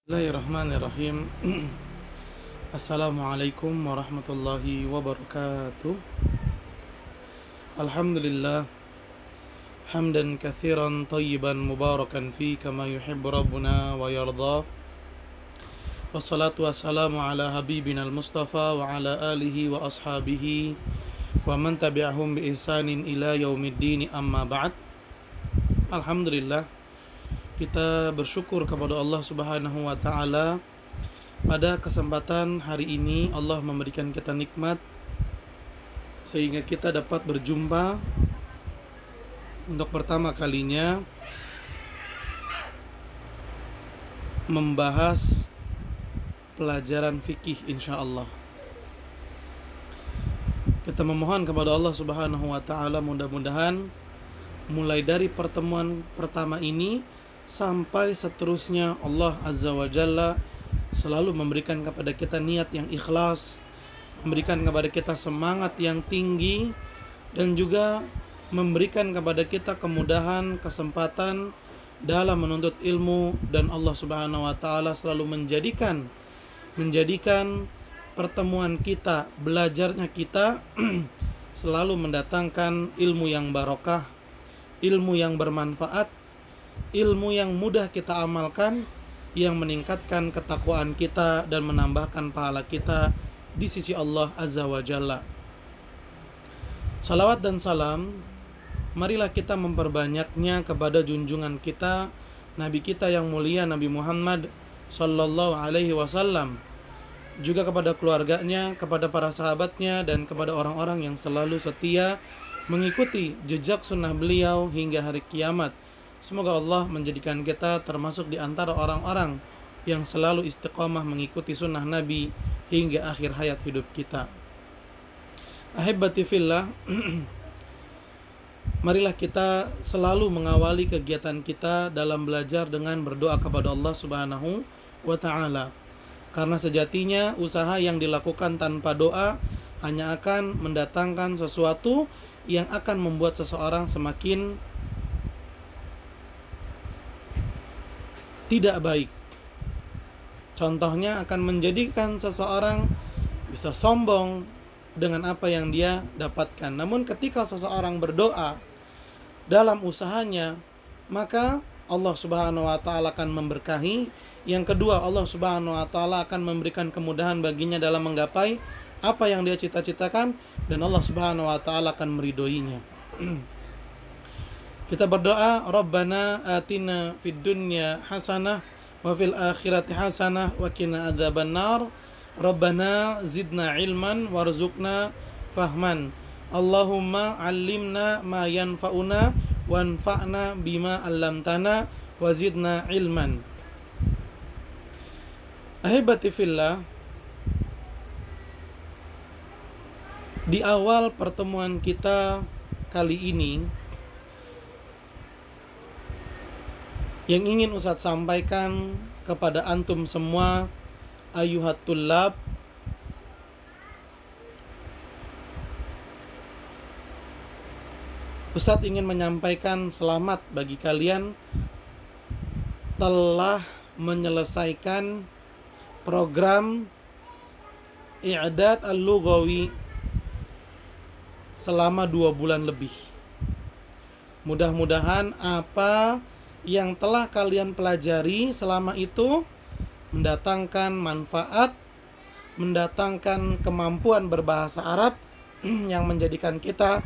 Bismillahirrahmanirrahim. Assalamualaikum warahmatullahi wabarakatuh. Alhamdulillah hamdan katsiran tayyiban mubarakan fi kama yuhibbu rabbuna wa yarda. Wassalatu wassalamu ala habibina al-Mustafa wa ala alihi wa ashabihi wa man tabi'ahum bi ihsanin ila yaumiddin, amma ba'd. Alhamdulillah, kita bersyukur kepada Allah Subhanahu wa taala. Pada kesempatan hari ini Allah memberikan kita nikmat sehingga kita dapat berjumpa untuk pertama kalinya membahas pelajaran fikih, insyaallah. Kita memohon kepada Allah Subhanahu wa taala, mudah-mudahan mulai dari pertemuan pertama ini sampai seterusnya Allah Azza wa Jalla selalu memberikan kepada kita niat yang ikhlas, memberikan kepada kita semangat yang tinggi, dan juga memberikan kepada kita kemudahan, kesempatan dalam menuntut ilmu. Dan Allah Subhanahu wa taala selalu menjadikan pertemuan kita, belajarnya kita selalu mendatangkan ilmu yang barokah, ilmu yang bermanfaat, ilmu yang mudah kita amalkan, yang meningkatkan ketakwaan kita dan menambahkan pahala kita di sisi Allah Azza wa Jalla. Salawat dan salam, marilah kita memperbanyaknya kepada junjungan kita, Nabi kita yang mulia, Nabi Muhammad Sallallahu Alaihi Wasallam, juga kepada keluarganya, kepada para sahabatnya, dan kepada orang-orang yang selalu setia mengikuti jejak sunnah beliau hingga hari kiamat. Semoga Allah menjadikan kita termasuk di antara orang-orang yang selalu istiqamah mengikuti sunnah Nabi hingga akhir hayat hidup kita. Ahibati fillah, marilah kita selalu mengawali kegiatan kita dalam belajar dengan berdoa kepada Allah Subhanahu wa ta'ala. Karena sejatinya usaha yang dilakukan tanpa doa hanya akan mendatangkan sesuatu yang akan membuat seseorang semakin tidak baik. Contohnya akan menjadikan seseorang bisa sombong dengan apa yang dia dapatkan. Namun ketika seseorang berdoa dalam usahanya, maka Allah Subhanahu wa taala akan memberkahi. Yang kedua, Allah Subhanahu wa taala akan memberikan kemudahan baginya dalam menggapai apa yang dia cita-citakan, dan Allah Subhanahu wa taala akan meridhoinya. Kita berdoa, Rabbana atina fid dunya hasanah wa fil akhirati hasanah wa qina adzabannar. Rabbana zidna ilman warzuqna fahman. Allahumma 'allimna ma yanfa'una wanfa'na bima 'allamtana wa zidna ilman. Ahibati fillah, di awal pertemuan kita kali ini, yang ingin Ustadz sampaikan kepada antum semua, ayuhat tullab, Ustadz ingin menyampaikan selamat bagi kalian telah menyelesaikan program i'dad al-lughawi selama 2 bulan lebih. Mudah-mudahan apa yang telah kalian pelajari selama itu mendatangkan manfaat, mendatangkan kemampuan berbahasa Arab yang menjadikan kita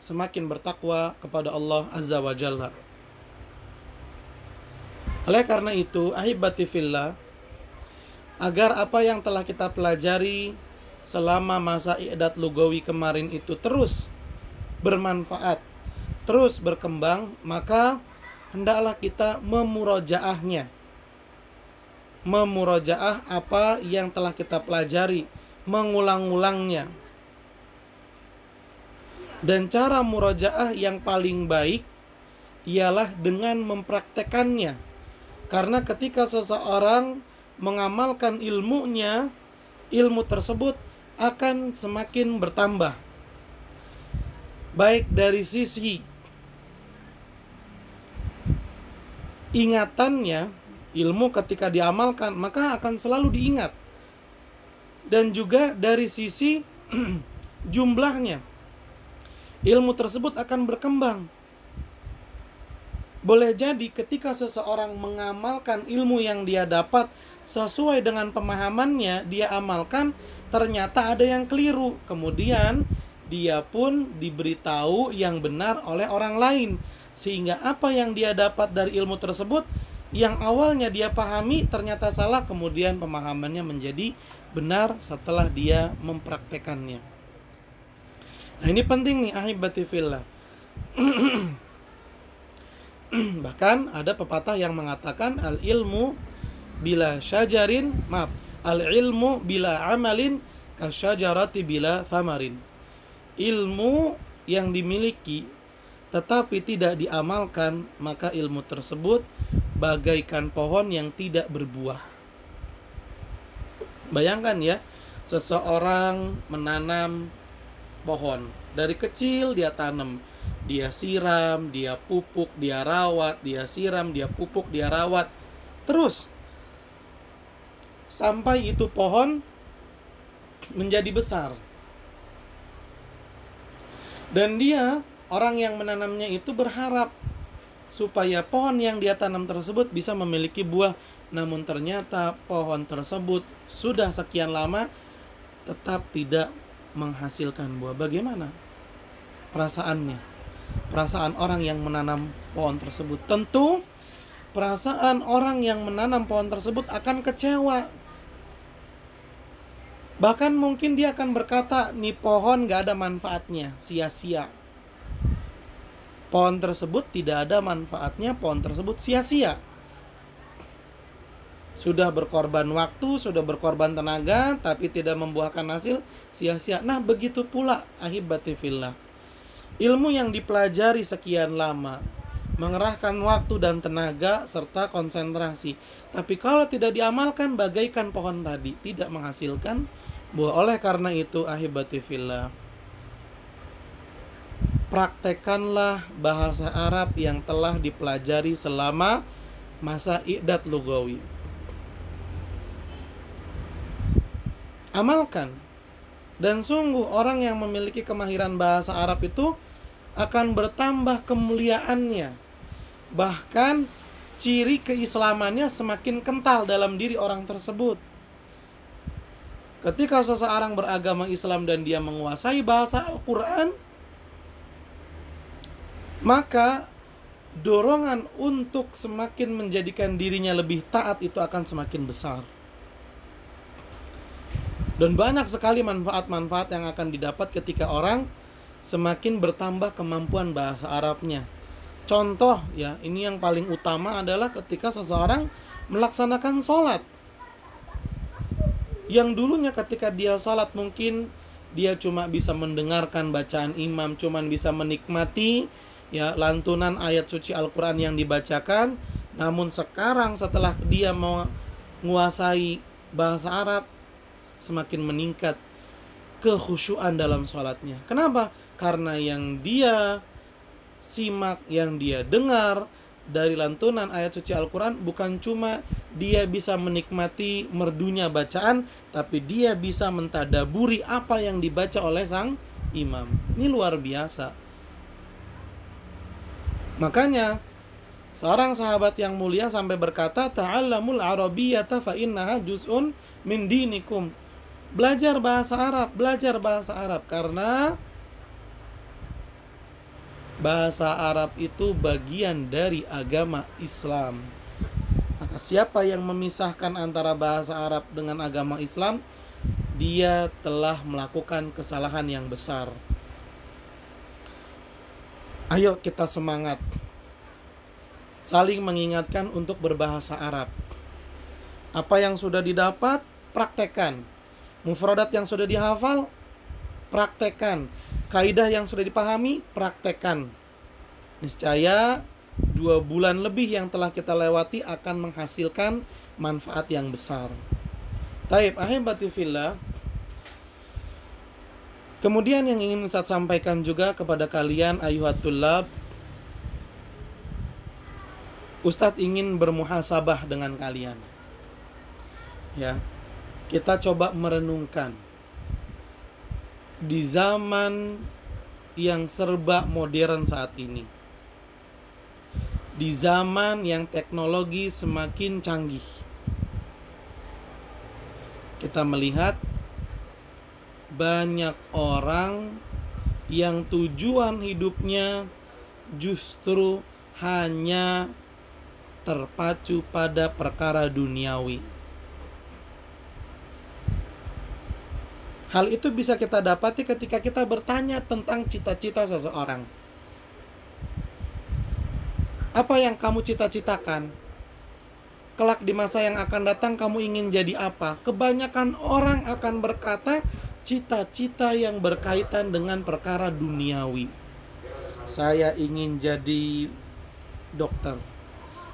semakin bertakwa kepada Allah Azza wa Jalla. Oleh karena itu, ahibati fillah, agar apa yang telah kita pelajari selama masa i'dad lugawi kemarin itu terus bermanfaat, terus berkembang, maka hendaklah kita memurojaahnya, memurojaah apa yang telah kita pelajari, mengulang-ulangnya. Dan cara murojaah yang paling baik ialah dengan mempraktekannya. Karena ketika seseorang mengamalkan ilmunya, ilmu tersebut akan semakin bertambah, baik dari sisi ingatannya, Ilmu ketika diamalkan maka akan selalu diingat. Dan juga dari sisi jumlahnya, ilmu tersebut akan berkembang. Boleh jadi ketika seseorang mengamalkan ilmu yang dia dapat sesuai dengan pemahamannya, dia amalkan, ternyata ada yang keliru. Kemudian dia pun diberitahu yang benar oleh orang lain. Sehingga apa yang dia dapat dari ilmu tersebut, yang awalnya dia pahami ternyata salah, kemudian pemahamannya menjadi benar setelah dia mempraktekannya. Nah, ini penting nih, ahibati fillah. Bahkan ada pepatah yang mengatakan al-ilmu bila amalin kasyajarati bila thamarin. Ilmu yang dimiliki tetapi tidak diamalkan, maka ilmu tersebut bagaikan pohon yang tidak berbuah. Bayangkan ya, seseorang menanam pohon. Dari kecil dia tanam, dia siram, dia pupuk, dia rawat, dia siram, dia pupuk, dia rawat. Terus sampai itu pohon menjadi besar. Dan dia, orang yang menanamnya itu berharap supaya pohon yang dia tanam tersebut bisa memiliki buah. Namun ternyata pohon tersebut sudah sekian lama tetap tidak menghasilkan buah. Bagaimana perasaannya? Perasaan orang yang menanam pohon tersebut. Tentu perasaan orang yang menanam pohon tersebut akan kecewa. Bahkan mungkin dia akan berkata, nih pohon gak ada manfaatnya, sia-sia. Pohon tersebut tidak ada manfaatnya, pohon tersebut sia-sia. Sudah berkorban waktu, sudah berkorban tenaga, tapi tidak membuahkan hasil, sia-sia. Nah, begitu pula ahibati fillah. Ilmu yang dipelajari sekian lama, mengerahkan waktu dan tenaga serta konsentrasi, tapi kalau tidak diamalkan bagaikan pohon tadi, tidak menghasilkan buah. Oleh karena itu ahibati fillah, praktekanlah bahasa Arab yang telah dipelajari selama masa i'dad lugawi. Amalkan. Dan sungguh orang yang memiliki kemahiran bahasa Arab itu akan bertambah kemuliaannya. Bahkan ciri keislamannya semakin kental dalam diri orang tersebut. Ketika seseorang beragama Islam dan dia menguasai bahasa Al-Quran, maka dorongan untuk semakin menjadikan dirinya lebih taat itu akan semakin besar. Dan banyak sekali manfaat-manfaat yang akan didapat ketika orang semakin bertambah kemampuan bahasa Arabnya. Contoh ya, ini yang paling utama adalah ketika seseorang melaksanakan sholat. Yang dulunya ketika dia sholat mungkin dia cuma bisa mendengarkan bacaan imam, cuma bisa menikmati ya lantunan ayat suci Al-Quran yang dibacakan. Namun sekarang setelah dia menguasai bahasa Arab, semakin meningkat kekhusyuan dalam sholatnya. Kenapa? Karena yang dia simak, yang dia dengar dari lantunan ayat suci Al-Quran, bukan cuma dia bisa menikmati merdunya bacaan, tapi dia bisa mentadaburi apa yang dibaca oleh sang imam. Ini luar biasa. Makanya seorang sahabat yang mulia sampai berkata, ta'allamul arabiyyata fa innaha juz'un min dinikum. Belajar bahasa Arab karena bahasa Arab itu bagian dari agama Islam. Maka siapa yang memisahkan antara bahasa Arab dengan agama Islam, dia telah melakukan kesalahan yang besar. Ayo kita semangat, saling mengingatkan untuk berbahasa Arab. Apa yang sudah didapat, praktekkan. Mufradat yang sudah dihafal, praktekkan. Kaidah yang sudah dipahami, praktekkan. Niscaya 2 bulan lebih yang telah kita lewati akan menghasilkan manfaat yang besar. Taib, ahibati fillah. Kemudian yang ingin Ustaz sampaikan juga kepada kalian ayuhat tullab, Ustadz ingin bermuhasabah dengan kalian. Ya, kita coba merenungkan di zaman yang serba modern saat ini, di zaman yang teknologi semakin canggih, kita melihat banyak orang yang tujuan hidupnya justru hanya terpacu pada perkara duniawi. Hal itu bisa kita dapati ketika kita bertanya tentang cita-cita seseorang. Apa yang kamu cita-citakan? Kelak di masa yang akan datang kamu ingin jadi apa? Kebanyakan orang akan berkata cita-cita yang berkaitan dengan perkara duniawi. Saya ingin jadi dokter.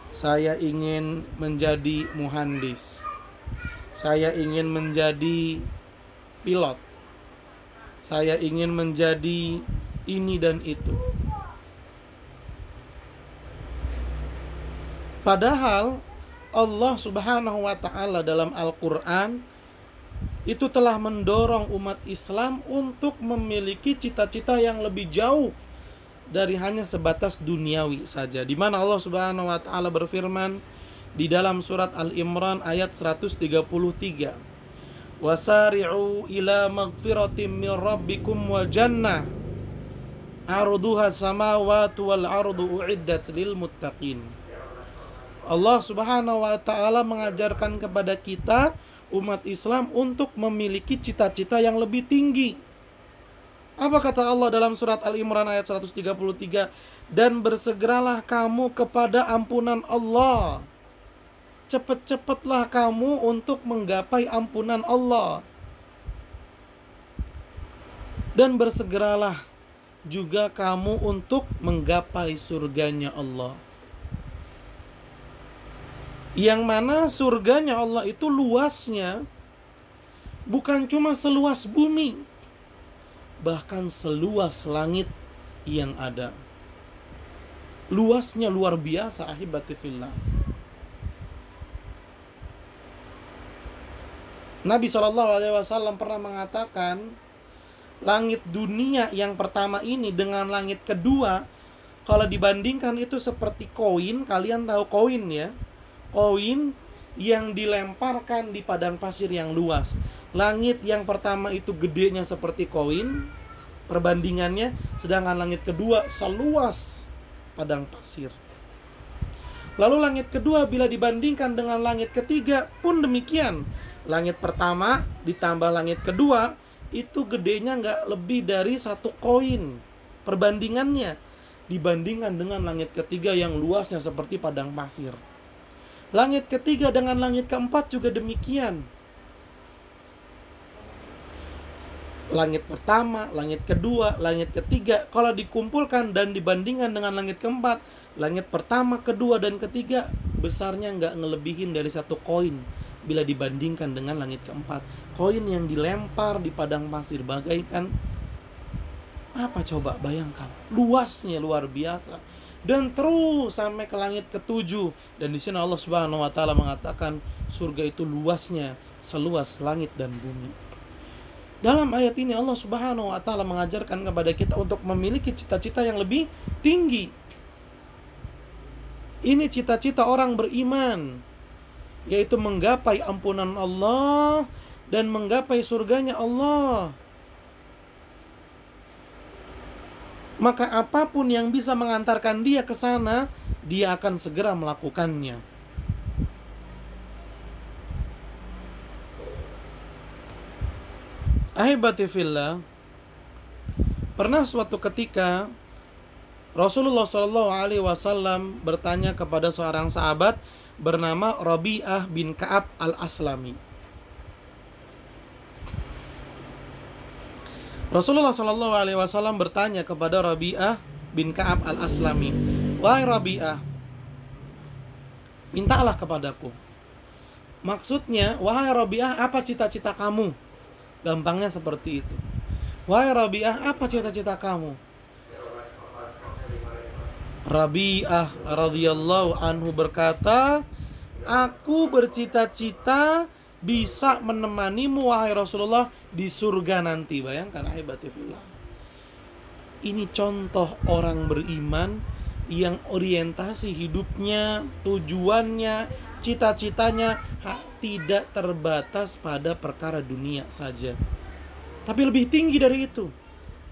Saya ingin menjadi muhandis. Saya ingin menjadi pilot. Saya ingin menjadi ini dan itu. Padahal Allah Subhanahu wa ta'ala dalam Al-Quran itu telah mendorong umat Islam untuk memiliki cita-cita yang lebih jauh dari hanya sebatas duniawi saja. Di mana Allah Subhanahu wa ta'ala berfirman di dalam surat Al-Imran ayat 133. Wasari'u ila magfiratim min rabbikum wa jannah arduha samawati wal ardu uiddat lil muttaqin. Allah Subhanahu wa ta'ala mengajarkan kepada kita umat Islam untuk memiliki cita-cita yang lebih tinggi. Apa kata Allah dalam surat Al-Imran ayat 133? Dan bersegeralah kamu kepada ampunan Allah. Cepat-cepatlah kamu untuk menggapai ampunan Allah. Dan bersegeralah juga kamu untuk menggapai surganya Allah. Yang mana surganya Allah itu luasnya bukan cuma seluas bumi, bahkan seluas langit yang ada. Luasnya luar biasa, ahibati fillah. Nabi SAW pernah mengatakan, langit dunia yang pertama ini dengan langit kedua, kalau dibandingkan itu seperti koin. Kalian tahu koin ya? Koin yang dilemparkan di padang pasir yang luas. Langit yang pertama itu gedenya seperti koin, perbandingannya, sedangkan langit kedua seluas padang pasir. Lalu langit kedua bila dibandingkan dengan langit ketiga pun demikian. Langit pertama ditambah langit kedua itu gedenya nggak lebih dari satu koin perbandingannya, dibandingkan dengan langit ketiga yang luasnya seperti padang pasir. Langit ketiga dengan langit keempat juga demikian. Langit pertama, langit kedua, langit ketiga, kalau dikumpulkan dan dibandingkan dengan langit keempat, langit pertama, kedua, dan ketiga besarnya nggak ngelebihin dari satu koin bila dibandingkan dengan langit keempat. Koin yang dilempar di padang pasir bagaikan apa coba bayangkan, luasnya luar biasa. Dan terus sampai ke langit ketujuh. Dan di sini Allah Subhanahu wa ta'ala mengatakan surga itu luasnya seluas langit dan bumi. Dalam ayat ini Allah Subhanahu wa ta'ala mengajarkan kepada kita untuk memiliki cita-cita yang lebih tinggi. Ini cita-cita orang beriman, yaitu menggapai ampunan Allah dan menggapai surganya Allah. Maka apapun yang bisa mengantarkan dia ke sana, dia akan segera melakukannya. Ahibati fillah, pernah suatu ketika Rasulullah SAW bertanya kepada seorang sahabat bernama Rabi'ah bin Ka'ab al-Aslami. Rasulullah SAW bertanya kepada Rabi'ah bin Ka'ab al-Aslami, wahai Rabi'ah, mintalah kepadaku. Maksudnya, wahai Rabi'ah, apa cita-cita kamu? Gampangnya seperti itu. Wahai Rabi'ah, apa cita-cita kamu? Rabi'ah radhiyallahu anhu berkata, aku bercita-cita bisa menemanimu wahai Rasulullah di surga nanti. Bayangkan ahibbatifillah. Ini contoh orang beriman yang orientasi hidupnya, tujuannya, cita-citanya tidak terbatas pada perkara dunia saja, tapi lebih tinggi dari itu.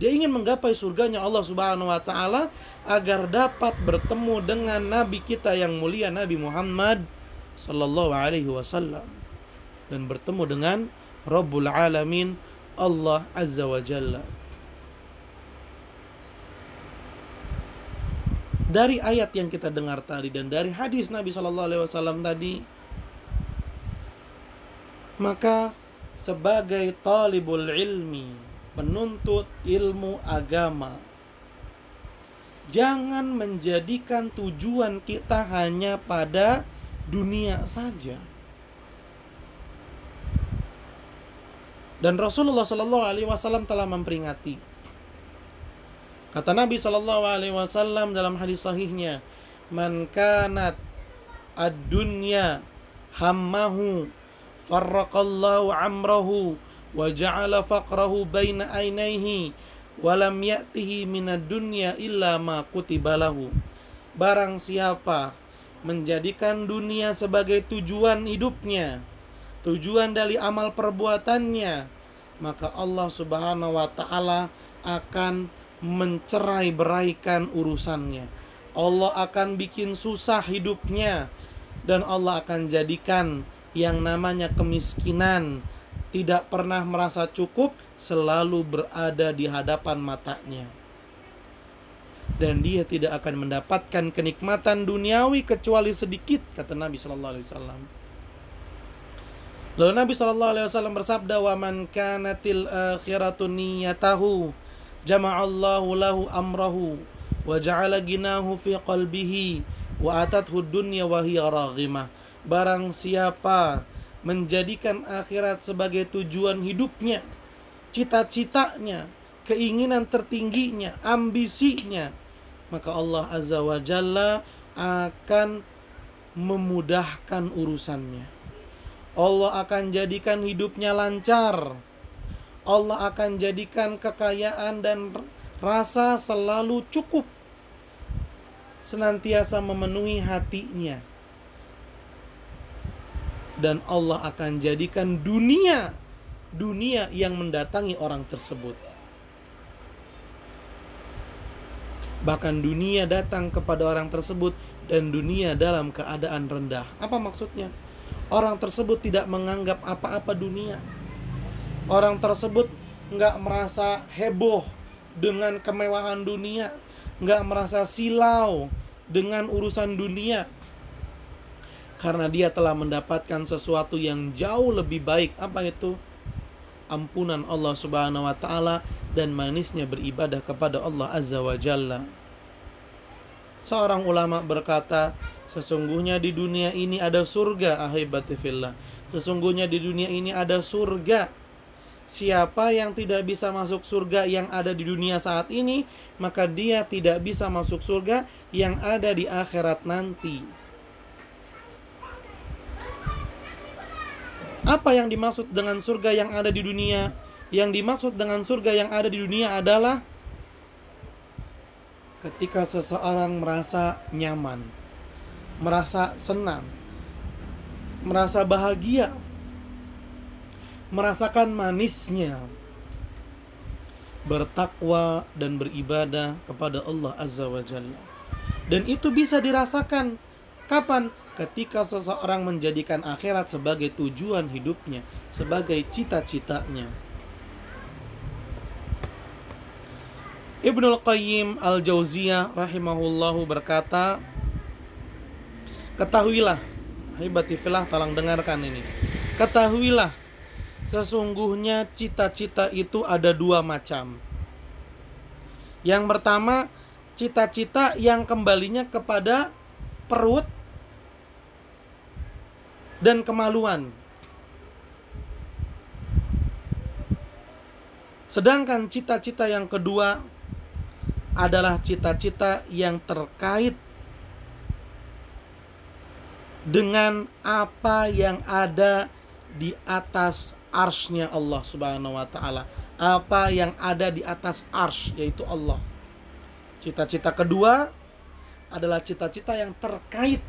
Dia ingin menggapai surganya Allah Subhanahu wa taala agar dapat bertemu dengan nabi kita yang mulia Nabi Muhammad sallallahu alaihi wasallam dan bertemu dengan Rabbul Alamin Allah Azza wa Jalla. Dari ayat yang kita dengar tadi dan dari hadis Nabi sallallahu alaihi wasallam tadi, maka sebagai talibul ilmi, penuntut ilmu agama, jangan menjadikan tujuan kita hanya pada dunia saja. Dan Rasulullah sallallahu alaihi wasallam telah memperingati. Kata Nabi sallallahu alaihi wasallam dalam hadis sahihnya, "Man kanat ad-dunya hammahu farraqallahu amrahu wa ja'ala faqrahu baina ainaihi wa lam ya'tihi minad dunya illa ma kutiba lahu." Barang siapa menjadikan dunia sebagai tujuan hidupnya, tujuan dari amal perbuatannya, maka Allah Subhanahu wa taala akan mencerai-beraikan urusannya. Allah akan bikin susah hidupnya dan Allah akan jadikan yang namanya kemiskinan, tidak pernah merasa cukup, selalu berada di hadapan matanya. Dan dia tidak akan mendapatkan kenikmatan duniawi kecuali sedikit, kata Nabi sallallahu alaihi wasallam. Lalu Nabi sallallahu alaihi wasallam bersabda, "Wa man kanatil akhiratu niyatahu jama'allahu lahu amrahu wa ja'ala ginahu fi qalbihi wa atathu dunya wa hiya raghimah." Barang siapa menjadikan akhirat sebagai tujuan hidupnya, cita-citanya, keinginan tertingginya, ambisinya, maka Allah Azza wa Jalla akan memudahkan urusannya. Allah akan jadikan hidupnya lancar. Allah akan jadikan kekayaan dan rasa selalu cukup, senantiasa memenuhi hatinya. Dan Allah akan jadikan dunia yang mendatangi orang tersebut. Bahkan dunia datang kepada orang tersebut dan dunia dalam keadaan rendah. Apa maksudnya? Orang tersebut tidak menganggap apa-apa dunia. Orang tersebut nggak merasa heboh dengan kemewahan dunia, nggak merasa silau dengan urusan dunia, karena dia telah mendapatkan sesuatu yang jauh lebih baik. Apa itu? Ampunan Allah Subhanahu wa taala dan manisnya beribadah kepada Allah Azza wa Jalla. Seorang ulama berkata, sesungguhnya di dunia ini ada surga, ahibati fillah. Sesungguhnya di dunia ini ada surga. Siapa yang tidak bisa masuk surga yang ada di dunia saat ini, maka dia tidak bisa masuk surga yang ada di akhirat nanti. Apa yang dimaksud dengan surga yang ada di dunia? Yang dimaksud dengan surga yang ada di dunia adalah ketika seseorang merasa nyaman, merasa senang, merasa bahagia, merasakan manisnya bertakwa dan beribadah kepada Allah Azza wa Jalla. Dan itu bisa dirasakan kapan? Ketika seseorang menjadikan akhirat sebagai tujuan hidupnya, sebagai cita-citanya. Ibnul Qayyim Al-Jauziyah rahimahullahu berkata, ketahuilah, hibati fillah, tolong dengarkan ini. Ketahuilah, sesungguhnya cita-cita itu ada dua macam. Yang pertama, cita-cita yang kembalinya kepada perut dan kemaluan. Sedangkan cita-cita yang kedua adalah cita-cita yang terkait dengan apa yang ada di atas arsy-Nya Allah Subhanahu wa ta'ala. Apa yang ada di atas arsy, yaitu Allah. Cita-cita kedua adalah cita-cita yang terkait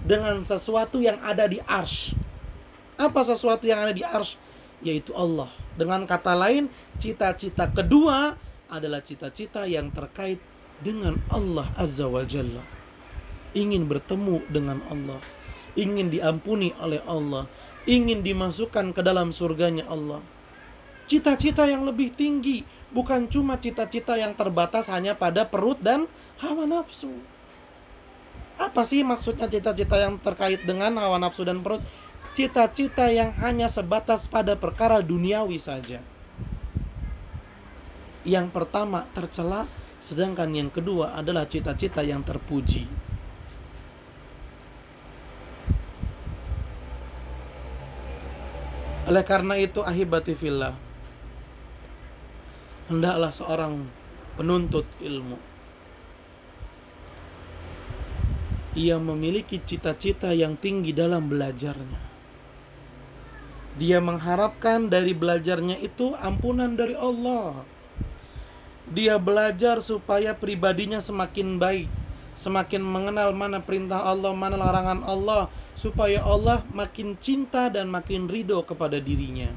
dengan sesuatu yang ada di arsy. Apa sesuatu yang ada di arsy? Yaitu Allah. Dengan kata lain, cita-cita kedua adalah cita-cita yang terkait dengan Allah Azza wa Jalla. Ingin bertemu dengan Allah, ingin diampuni oleh Allah, ingin dimasukkan ke dalam surganya Allah. Cita-cita yang lebih tinggi, bukan cuma cita-cita yang terbatas hanya pada perut dan hawa nafsu. Apa sih maksudnya cita-cita yang terkait dengan hawa nafsu dan perut? Cita-cita yang hanya sebatas pada perkara duniawi saja. Yang pertama tercela, sedangkan yang kedua adalah cita-cita yang terpuji. Oleh karena itu, ahibati fillah, hendaklah seorang penuntut ilmu ia memiliki cita-cita yang tinggi dalam belajarnya. Dia mengharapkan dari belajarnya itu ampunan dari Allah. Dia belajar supaya pribadinya semakin baik, semakin mengenal mana perintah Allah, mana larangan Allah, supaya Allah makin cinta dan makin ridho kepada dirinya.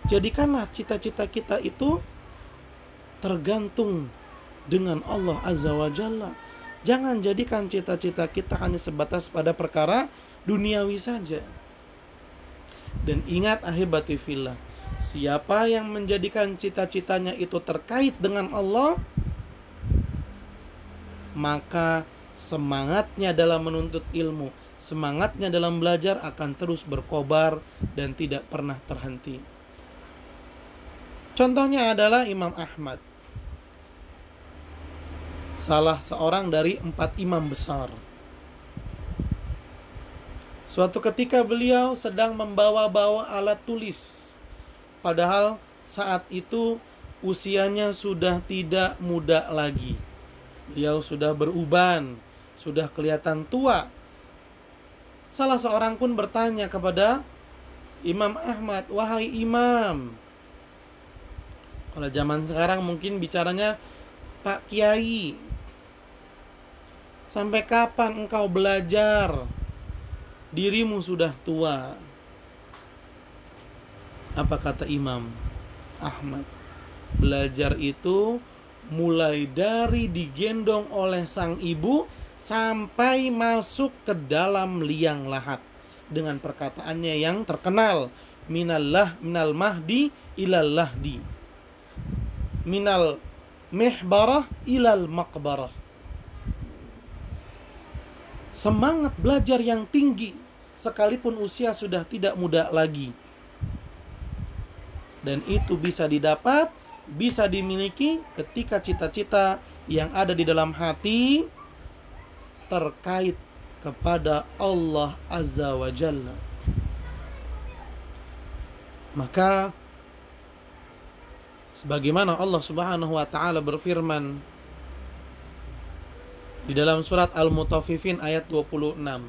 Jadikanlah cita-cita kita itu tergantung dengan Allah Azza wa Jalla. Jangan jadikan cita-cita kita hanya sebatas pada perkara duniawi saja. Dan ingat ahibati fillah, siapa yang menjadikan cita-citanya itu terkait dengan Allah, maka semangatnya dalam menuntut ilmu, semangatnya dalam belajar akan terus berkobar dan tidak pernah terhenti. Contohnya adalah Imam Ahmad, salah seorang dari 4 imam besar. Suatu ketika beliau sedang membawa-bawa alat tulis, padahal saat itu usianya sudah tidak muda lagi. Beliau sudah beruban, sudah kelihatan tua. Salah seorang pun bertanya kepada Imam Ahmad, "Wahai Imam," kalau zaman sekarang mungkin bicaranya Pak Kiai, "sampai kapan engkau belajar? Dirimu sudah tua." Apa kata Imam Ahmad? Belajar itu mulai dari digendong oleh sang ibu sampai masuk ke dalam liang lahat, dengan perkataannya yang terkenal, minal mahdi ilal lahdi, minal mihbarah ilal maqbarah. Semangat belajar yang tinggi sekalipun usia sudah tidak muda lagi. Dan itu bisa didapat, bisa dimiliki ketika cita-cita yang ada di dalam hati terkait kepada Allah Azza wa Jalla. Maka sebagaimana Allah Subhanahu wa ta'ala berfirman di dalam surat Al-Mutaffifin ayat 26,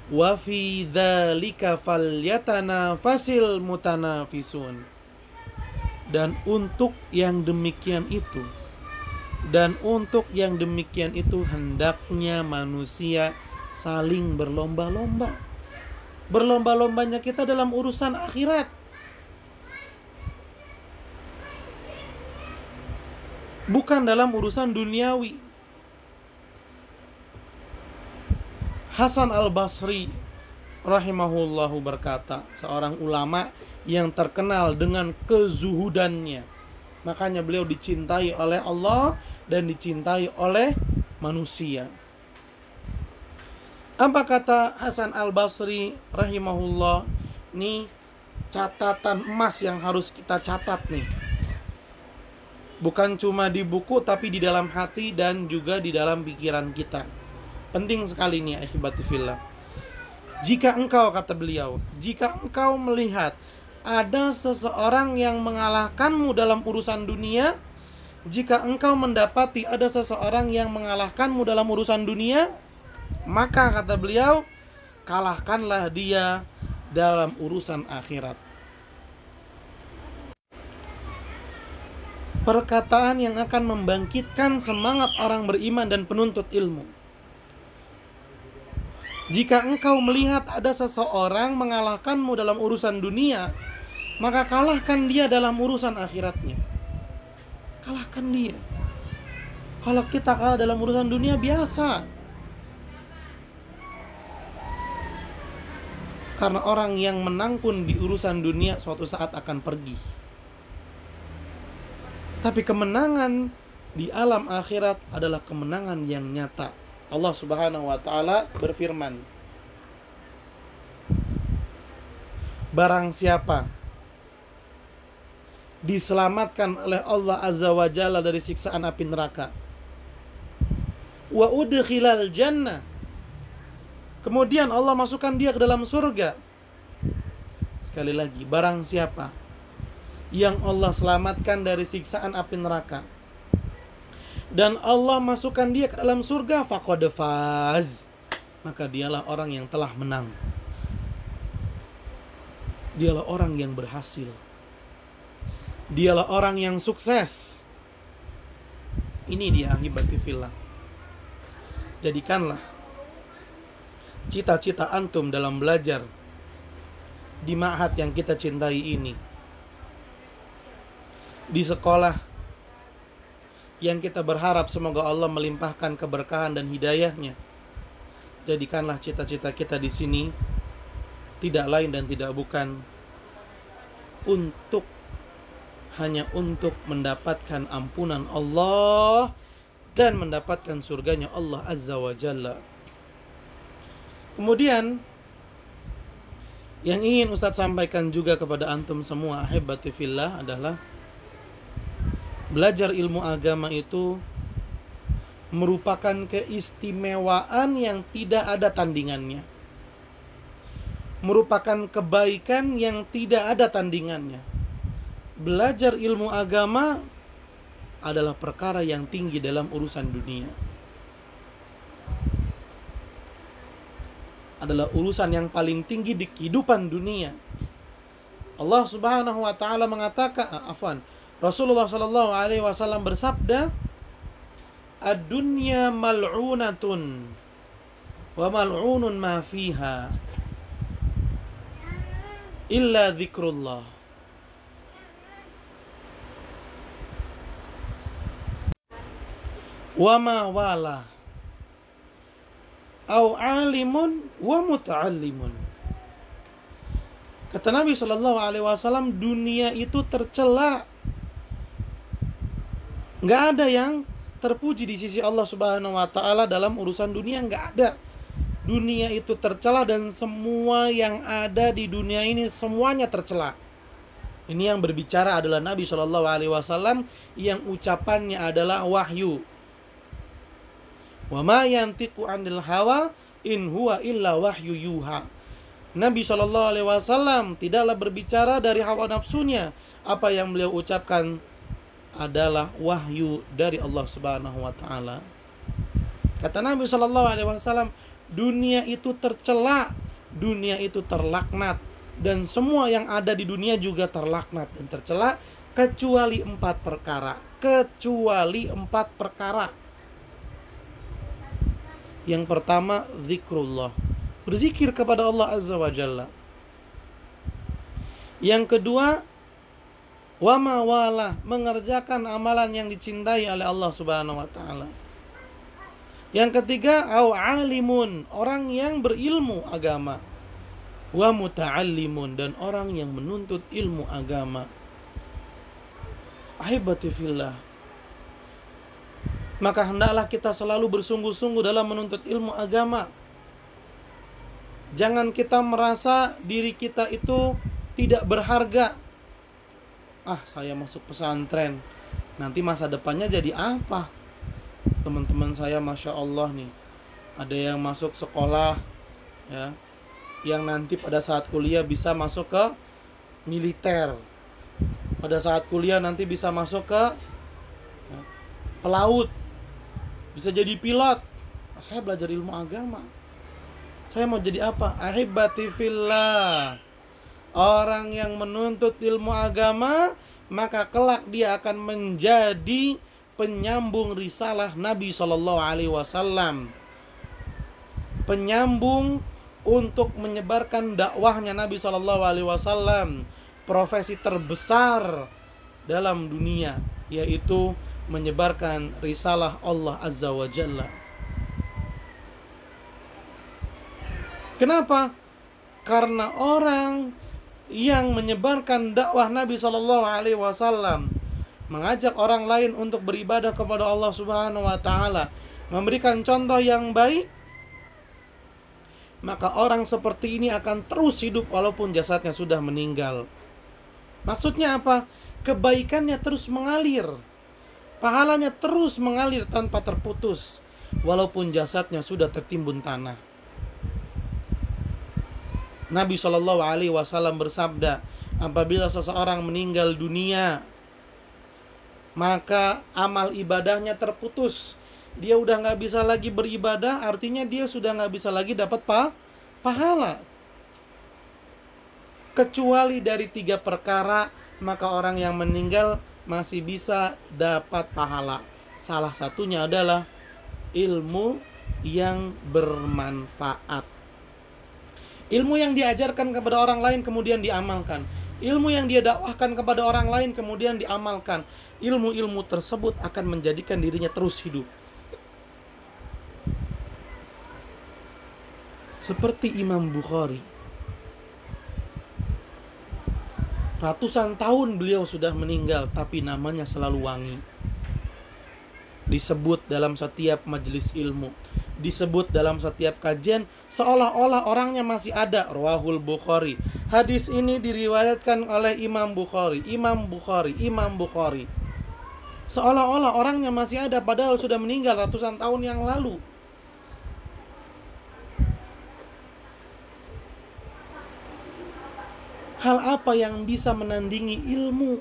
"Wa fi dzalika falyatanafasil mutanafisun." Dan untuk yang demikian itu, hendaknya manusia saling berlomba-lomba. Berlomba-lombanya kita dalam urusan akhirat, bukan dalam urusan duniawi. Hasan al-Basri rahimahullahu berkata, seorang ulama yang terkenal dengan kezuhudannya. Makanya beliau dicintai oleh Allah dan dicintai oleh manusia. Apa kata Hasan al-Basri rahimahullah? Ini catatan emas yang harus kita catat nih. Bukan cuma di buku, tapi di dalam hati dan juga di dalam pikiran kita. Penting sekali nih ahibati fillah. Jika engkau, kata beliau, jika engkau melihat ada seseorang yang mengalahkanmu dalam urusan dunia, Jika engkau mendapati ada seseorang yang mengalahkanmu dalam urusan dunia, maka kata beliau, kalahkanlah dia dalam urusan akhirat. Perkataan yang akan membangkitkan semangat orang beriman dan penuntut ilmu. Jika engkau melihat ada seseorang mengalahkanmu dalam urusan dunia, maka kalahkan dia dalam urusan akhiratnya. Kalahkan dia. Kalau kita kalah dalam urusan dunia biasa. Karena orang yang menang pun di urusan dunia suatu saat akan pergi. Tapi kemenangan di alam akhirat adalah kemenangan yang nyata. Allah Subhanahu wa taala berfirman, barang siapa diselamatkan oleh Allah Azza wa Jalla dari siksaan api neraka, wa udkhilal jannah, kemudian Allah masukkan dia ke dalam surga. Sekali lagi, barang siapa yang Allah selamatkan dari siksaan api neraka dan Allah masukkan dia ke dalam surga, faqad faz, maka dialah orang yang telah menang. Dialah orang yang berhasil. Dialah orang yang sukses. Ini dia ahibati fillah. Jadikanlah cita-cita antum dalam belajar di ma'had yang kita cintai ini, di sekolah yang kita berharap semoga Allah melimpahkan keberkahan dan hidayahnya. Jadikanlah cita-cita kita di sini tidak lain dan tidak bukan hanya untuk mendapatkan ampunan Allah dan mendapatkan surganya Allah Azza wa Jalla. Kemudian yang ingin Ustadz sampaikan juga kepada antum semua ahibati fillah adalah belajar ilmu agama itu merupakan keistimewaan yang tidak ada tandingannya. Merupakan kebaikan yang tidak ada tandingannya. Belajar ilmu agama adalah perkara yang tinggi dalam urusan dunia. Adalah urusan yang paling tinggi di kehidupan dunia. Allah Subhanahu wa taala mengatakan, Rasulullah sallallahu alaihi wasallam bersabda, "Ad-dunya mal'unatun wa mal'unun ma fiha illa dzikrullah." Wa ma wala au alimun wa muta'allimun. Kata Nabi sallallahu alaihi wasallam, dunia itu tercela. Enggak ada yang terpuji di sisi Allah Subhanahu wa taala dalam urusan dunia, enggak ada. Dunia itu tercela dan semua yang ada di dunia ini semuanya tercela. Ini yang berbicara adalah Nabi sallallahu alaihi wasallam yang ucapannya adalah wahyu. Wa ma yantiqu 'anil hawa in huwa illa wahyu yuha. Nabi SAW tidaklah berbicara dari hawa nafsunya. Apa yang beliau ucapkan adalah wahyu dari Allah Subhanahu wa taala. Kata Nabi SAW, dunia itu tercela, dunia itu terlaknat, dan semua yang ada di dunia juga terlaknat dan tercela kecuali 4 perkara. Kecuali 4 perkara. Yang pertama, zikrullah, berzikir kepada Allah Azza wa Jalla. Yang kedua, wa ma wala, mengerjakan amalan yang dicintai oleh Allah Subhanahu wa taala. Yang ketiga, au alimun, orang yang berilmu agama. Wa muta'allimun, dan orang yang menuntut ilmu agama. Ahibati fillah, maka hendaklah kita selalu bersungguh-sungguh dalam menuntut ilmu agama. Jangan kita merasa diri kita itu tidak berharga. Saya masuk pesantren, nanti masa depannya jadi apa? Teman-teman saya Masya Allah nih, ada yang masuk sekolah ya, yang nanti pada saat kuliah bisa masuk ke militer, pada saat kuliah nanti bisa masuk ke pelaut, bisa jadi pilot. Saya belajar ilmu agama. Saya mau jadi apa? Ahibati fillah. Orang yang menuntut ilmu agama, maka kelak dia akan menjadi penyambung risalah Nabi SAW. Penyambung untuk menyebarkan dakwahnya Nabi SAW. Profesi terbesar dalam dunia, yaitu menyebarkan risalah Allah Azza wa Jalla. Kenapa? Karena orang yang menyebarkan dakwah Nabi SAW, mengajak orang lain untuk beribadah kepada Allah Subhanahu wa taala, memberikan contoh yang baik, maka orang seperti ini akan terus hidup walaupun jasadnya sudah meninggal. Maksudnya apa? Kebaikannya terus mengalir, pahalanya terus mengalir tanpa terputus walaupun jasadnya sudah tertimbun tanah. Nabi SAW bersabda, apabila seseorang meninggal dunia, maka amal ibadahnya terputus. Dia udah gak bisa lagi beribadah, artinya dia sudah gak bisa lagi dapat pahala. Kecuali dari 3 perkara, maka orang yang meninggal masih bisa dapat pahala. Salah satunya adalah ilmu yang bermanfaat. Ilmu yang diajarkan kepada orang lain kemudian diamalkan. Ilmu yang dia dakwahkan kepada orang lain kemudian diamalkan. Ilmu-ilmu tersebut akan menjadikan dirinya terus hidup. Seperti Imam Bukhari. Ratusan tahun beliau sudah meninggal, tapi namanya selalu wangi. Disebut dalam setiap majelis ilmu, disebut dalam setiap kajian, seolah-olah orangnya masih ada. Rawahul Bukhari. Hadis ini diriwayatkan oleh Imam Bukhari. Seolah-olah orangnya masih ada, padahal sudah meninggal ratusan tahun yang lalu. Hal apa yang bisa menandingi ilmu?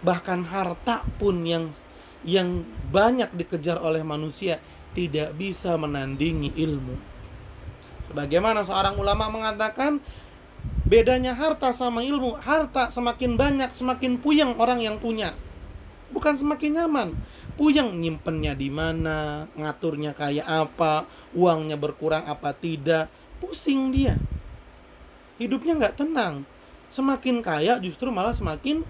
Bahkan harta pun yang banyak dikejar oleh manusia tidak bisa menandingi ilmu. Sebagaimana seorang ulama mengatakan, bedanya harta sama ilmu, harta semakin banyak semakin puyeng orang yang punya, bukan semakin nyaman. Puyeng nyimpennya di mana, ngaturnya kayak apa, uangnya berkurang apa tidak, pusing dia. Hidupnya nggak tenang. Semakin kaya justru malah semakin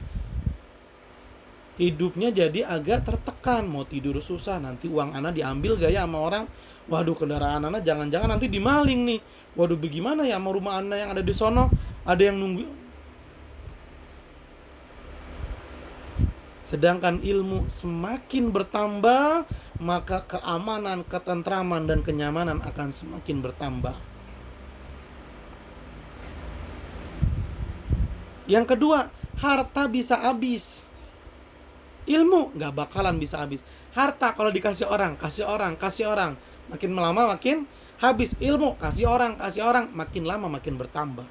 hidupnya jadi agak tertekan. Mau tidur susah, nanti uang anak diambil gaya sama orang. Waduh, kendaraan anak jangan-jangan nanti dimaling nih. Waduh, bagaimana ya sama rumah anak yang ada di sono, ada yang nunggu. Sedangkan ilmu semakin bertambah, maka keamanan, ketentraman, dan kenyamanan akan semakin bertambah. Yang kedua, harta bisa habis, ilmu gak bakalan bisa habis. Harta kalau dikasih orang, kasih orang, makin lama makin habis. Ilmu kasih orang, makin lama makin bertambah.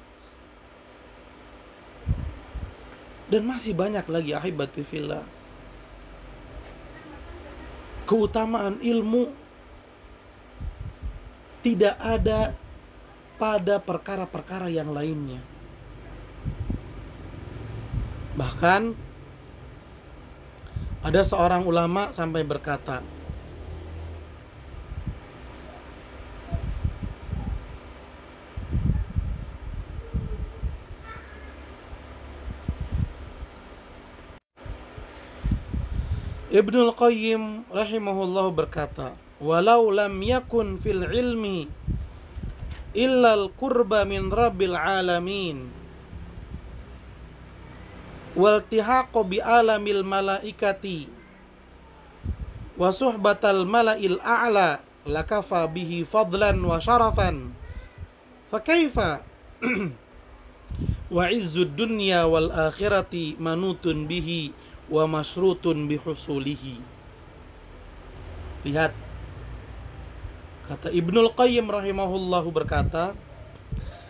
Dan masih banyak lagi, ahibati fillah, keutamaan ilmu tidak ada pada perkara-perkara yang lainnya. Bahkan ada seorang ulama sampai berkata, Ibnul Qayyim rahimahullah berkata, walau lam yakun fil ilmi illal qurba min rabbil alamin waltihaqo bi alamil malaikati wa suhbatal mala'il a'la lakafa bihi fadlan wa syarafan fakaifa wa izzud dunya wal akhirati manutun bihi wa masyrutun bihusulihi. Lihat, kata Ibnul Qayyim rahimahullahu berkata,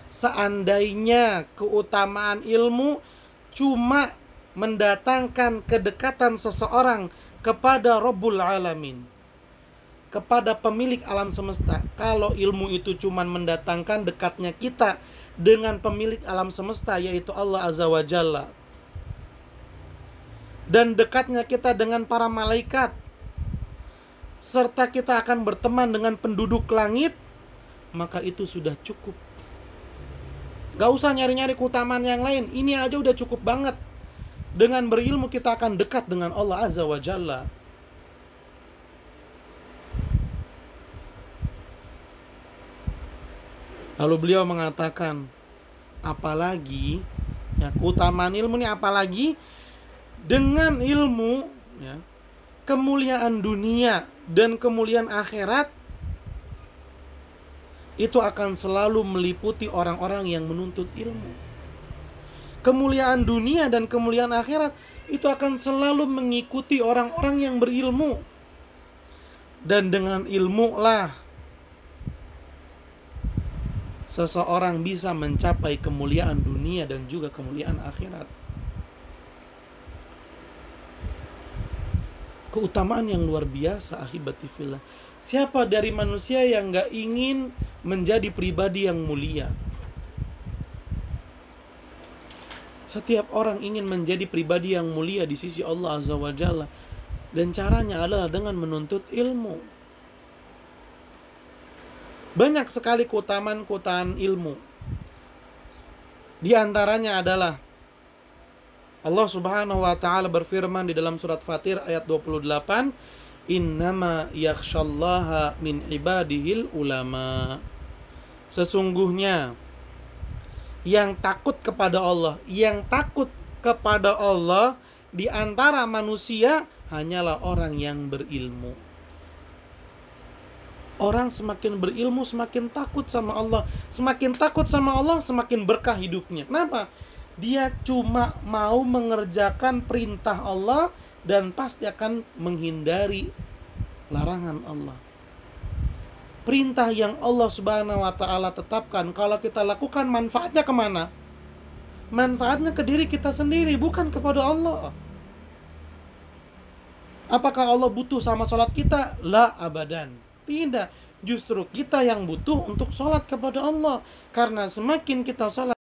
seandainya keutamaan ilmu cuma mendatangkan kedekatan seseorang kepada Rabbul Alamin, kepada pemilik alam semesta. Kalau ilmu itu cuma mendatangkan dekatnya kita dengan pemilik alam semesta, yaitu Allah Azza wa Jalla, dan dekatnya kita dengan para malaikat, serta kita akan berteman dengan penduduk langit, maka itu sudah cukup. Gak usah nyari-nyari keutamaan yang lain. Ini aja udah cukup banget. Dengan berilmu kita akan dekat dengan Allah Azza wa Jalla. Lalu beliau mengatakan, apalagi ya, keutamaan ilmu ini apalagi dengan ilmu ya, kemuliaan dunia dan kemuliaan akhirat itu akan selalu meliputi orang-orang yang menuntut ilmu. Kemuliaan dunia dan kemuliaan akhirat itu akan selalu mengikuti orang-orang yang berilmu. Dan dengan ilmu lah seseorang bisa mencapai kemuliaan dunia dan juga kemuliaan akhirat. Keutamaan yang luar biasa, ahibati fillah. Siapa dari manusia yang gak ingin menjadi pribadi yang mulia? Setiap orang ingin menjadi pribadi yang mulia di sisi Allah Azza wa Jalla. Dan caranya adalah dengan menuntut ilmu. Banyak sekali keutamaan ilmu. Di antaranya adalah Allah Subhanahu wa taala berfirman di dalam surat Fatir ayat 28, "Innama yakhshallaha min ibadihil ulama." Sesungguhnya yang takut kepada Allah di antara manusia hanyalah orang yang berilmu. Orang semakin berilmu semakin takut sama Allah. Semakin takut sama Allah semakin berkah hidupnya. Kenapa? Dia cuma mau mengerjakan perintah Allah dan pasti akan menghindari larangan Allah. Perintah yang Allah Subhanahu wa ta'ala tetapkan, kalau kita lakukan, manfaatnya kemana? Manfaatnya ke diri kita sendiri, bukan kepada Allah. Apakah Allah butuh sama sholat kita? La abadan. Tidak. Justru kita yang butuh untuk sholat kepada Allah. Karena semakin kita sholat